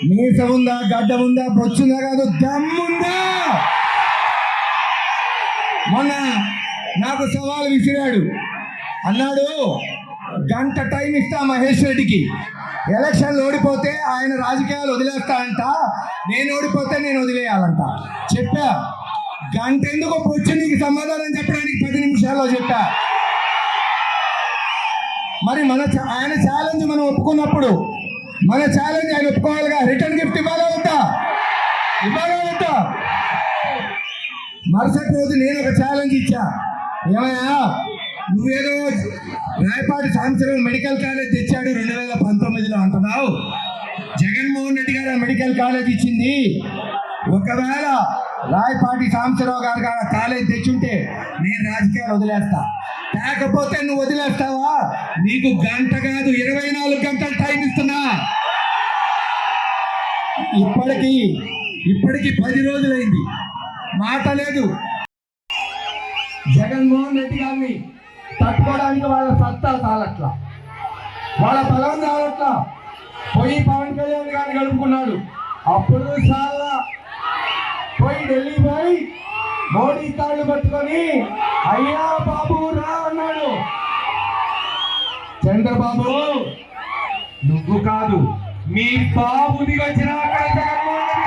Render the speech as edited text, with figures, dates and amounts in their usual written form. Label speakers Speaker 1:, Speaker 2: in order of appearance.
Speaker 1: మీసం ఉందా, గడ్డ ఉందా, బొచ్చుందా కాదు, దమ్ముందా? మొన్న నాకు సవాల్ విసిరాడు, అన్నాడు గంట టైం ఇస్తా మహేష్ రెడ్డికి, ఎలక్షన్లు ఓడిపోతే ఆయన రాజకీయాలు వదిలేస్తా అంట, నేను ఓడిపోతే నేను వదిలేయాలంట. చెప్పా, గంట ఎందుకు వచ్చి నీకు సమాధానం చెప్పడానికి 10 నిమిషాల్లో చెప్పా. మరి ఆయన ఛాలెంజ్ మనం ఒప్పుకున్నప్పుడు మన ఛాలెంజ్ ఆయన ఒప్పుకోవాలిగా. రిటర్న్ గిఫ్ట్ ఇవ్వాలా వద్దా? మరుసటి రోజు నేను ఒక ఛాలెంజ్ ఇచ్చా, ఏమయ్యా నువ్వేదో రాయపాటి సాంబశివరావు మెడికల్ కాలేజ్ తెచ్చాడు 2019లో అంటున్నావు, జగన్మోహన్ రెడ్డి గారు ఆ మెడికల్ కాలేజ్ ఇచ్చింది. ఒకవేళ రాయపాటి సాంబశివరావు గారు ఆ కాలేజ్ తెచ్చుంటే నేను రాజకీయాలు వదిలేస్తా, కాకపోతే నువ్వు వదిలేస్తావా? నీకు గంట కాదు 24 గంటలు టైం ఇస్తున్నా. ఇప్పటికి 10 రోజులైంది, మాట లేదు. జగన్మోహన్ రెడ్డి గారిని తట్టుకోవడానికి వాళ్ళ సత్తా చాలట్లా, వాళ్ళ బలం చాలట్లా. పోయి పవన్ కళ్యాణ్ గారిని గడుపుకున్నాడు, అప్పుడు చాలా పోయి ఢిల్లీ పోయి మోడీ కాళ్ళు పట్టుకొని అయ్యా బాబు రా అన్నాడు. చంద్రబాబు నువ్వు కాదు, మీ బాబు దిగొచ్చినా జగన్మోహన్ రెడ్డి